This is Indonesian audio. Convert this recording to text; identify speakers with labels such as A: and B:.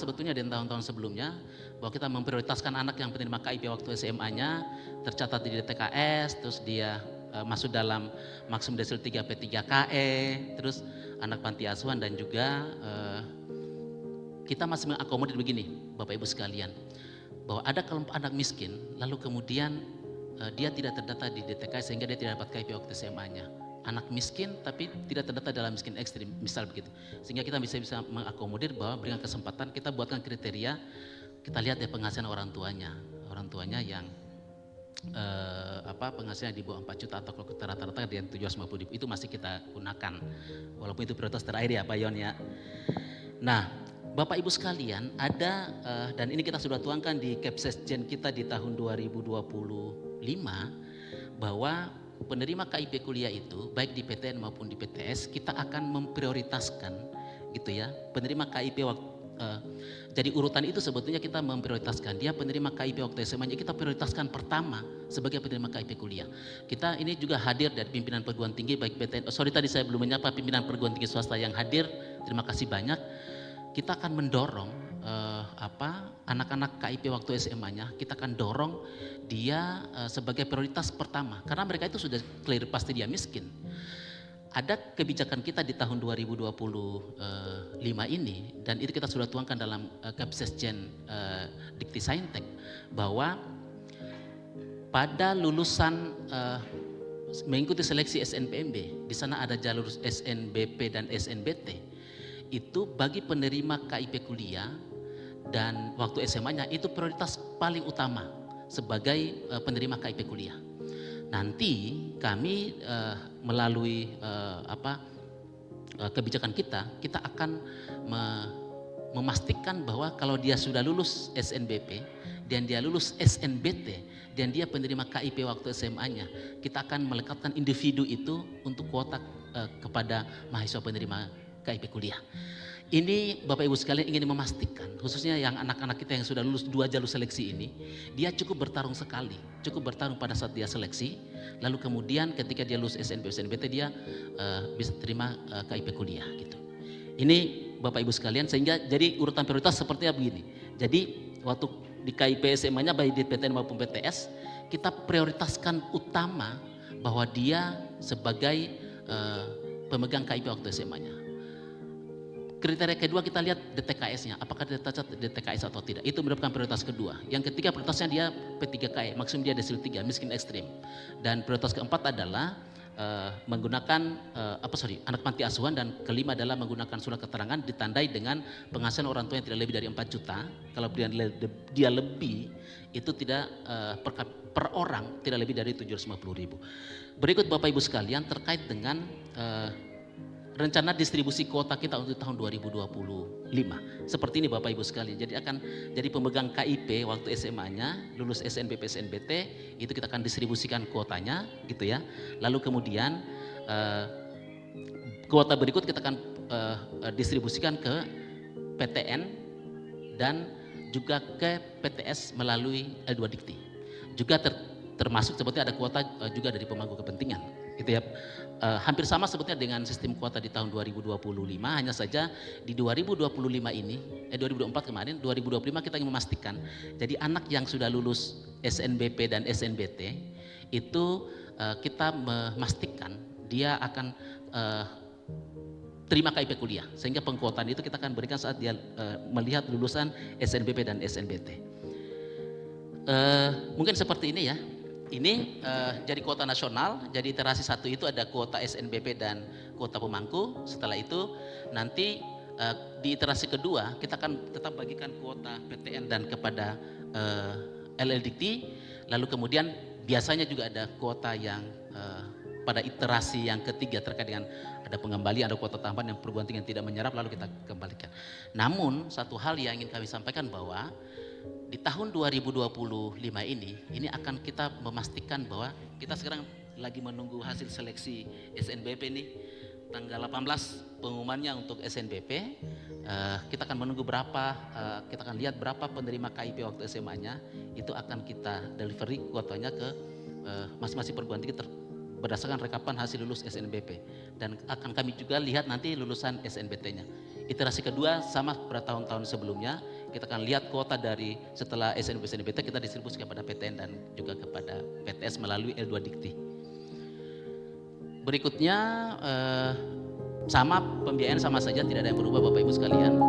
A: sebetulnya di tahun-tahun sebelumnya, bahwa kita memprioritaskan anak yang penerima KIP waktu SMA-nya tercatat di DTKS, terus dia masuk dalam maksimum desil 3 P3KE, terus anak panti asuhan, dan juga kita masih mengakomodir begini Bapak Ibu sekalian, bahwa ada kelompok anak miskin lalu kemudian dia tidak terdata di DTKS sehingga dia tidak dapat KIP waktu SMA-nya. Anak miskin tapi tidak terdata dalam miskin ekstrim, misal begitu. Sehingga kita bisa mengakomodir bahwa berikan kesempatan, kita buatkan kriteria, kita lihat ya penghasilan orang tuanya yang penghasilan di bawah 4 juta atau kalau kita rata-rata di 750.000 itu masih kita gunakan. Walaupun itu prioritas terakhir ya Pak Yon ya. Nah, Bapak Ibu sekalian, ada dan ini kita sudah tuangkan di Kepsesjen kita di tahun 2025 bahwa penerima KIP kuliah itu baik di PTN maupun di PTS kita akan memprioritaskan gitu ya penerima KIP waktu jadi urutan itu sebetulnya kita memprioritaskan dia penerima KIP waktu SMA-nya kita prioritaskan pertama sebagai penerima KIP kuliah. Kita ini juga hadir dari pimpinan perguruan tinggi baik PTN, tadi saya belum menyapa pimpinan perguruan tinggi swasta yang hadir, terima kasih banyak. Kita akan mendorong anak-anak KIP waktu SMA-nya, kita akan dorong dia sebagai prioritas pertama karena mereka itu sudah clear pasti dia miskin. Ada kebijakan kita di tahun 2025 ini dan itu kita sudah tuangkan dalam Kepsesjen Dikti Saintek bahwa pada lulusan mengikuti seleksi SNPMB, di sana ada jalur SNBP dan SNBT. Itu bagi penerima KIP kuliah dan waktu SMA-nya itu prioritas paling utama sebagai penerima KIP kuliah. Nanti kami melalui kebijakan kita akan memastikan bahwa kalau dia sudah lulus SNBP dan dia lulus SNBT dan dia penerima KIP waktu SMA-nya, kita akan melekatkan individu itu untuk kuota kepada mahasiswa penerima KIP kuliah. Ini Bapak Ibu sekalian ingin memastikan khususnya yang anak-anak kita yang sudah lulus 2 jalur seleksi ini, dia cukup bertarung sekali, cukup bertarung pada saat dia seleksi, lalu kemudian ketika dia lulus SNB SNBT dia bisa terima KIP kuliah gitu. Ini Bapak Ibu sekalian, sehingga jadi urutan prioritas sepertinya begini. Jadi waktu di KIP SMA-nya baik di PTN maupun PTS kita prioritaskan utama bahwa dia sebagai pemegang KIP waktu SMA-nya. Kriteria kedua kita lihat DTKS-nya, apakah dia tercatat DTKS atau tidak. Itu merupakan prioritas kedua. Yang ketiga prioritasnya dia P3KE, maksimum dia desil 3, miskin ekstrim. Dan prioritas keempat adalah menggunakan anak panti asuhan, dan kelima adalah menggunakan surat keterangan ditandai dengan penghasilan orang tua yang tidak lebih dari 4 juta. Kalau dia lebih itu tidak per orang tidak lebih dari 750.000. Berikut Bapak Ibu sekalian terkait dengan rencana distribusi kuota kita untuk tahun 2025. Seperti ini Bapak Ibu sekalian. Jadi akan jadi pemegang KIP waktu SMA-nya, lulus SNBP SNBT, itu kita akan distribusikan kuotanya gitu ya. Lalu kemudian kuota berikut kita akan distribusikan ke PTN dan juga ke PTS melalui L2 Dikti. Juga termasuk sebetulnya ada kuota juga dari pemangku kepentingan gitu ya. Hampir sama sebetulnya dengan sistem kuota di tahun 2025, hanya saja di 2025 ini 2024 kemarin, 2025 kita ingin memastikan jadi anak yang sudah lulus SNBP dan SNBT itu kita memastikan dia akan terima KIP kuliah, sehingga pengkuotaan itu kita akan berikan saat dia melihat lulusan SNBP dan SNBT. Mungkin seperti ini ya. Ini jadi kuota nasional, jadi iterasi 1 itu ada kuota SNBP dan kuota pemangku. Setelah itu nanti di iterasi kedua kita akan tetap bagikan kuota PTN dan kepada LL Dikti. Lalu kemudian biasanya juga ada kuota yang pada iterasi yang ketiga terkait dengan ada pengembalian, ada kuota tambahan yang perguruan tinggi yang tidak menyerap lalu kita kembalikan. Namun satu hal yang ingin kami sampaikan bahwa di tahun 2025 ini akan kita memastikan bahwa kita sekarang lagi menunggu hasil seleksi SNBP nih, tanggal 18 pengumumannya untuk SNBP. Kita akan menunggu kita akan lihat berapa penerima KIP waktu SMA-nya, itu akan kita delivery kuotanya ke masing-masing perguruan tinggi berdasarkan rekapan hasil lulus SNBP, dan akan kami juga lihat nanti lulusan SNBT-nya. Iterasi kedua sama pada tahun-tahun sebelumnya, kita akan lihat kuota dari setelah SNBT kita distribusi kepada PTN dan juga kepada PTS melalui L2 Dikti. Berikutnya sama, pembiayaan sama saja, tidak ada yang berubah Bapak Ibu sekalian.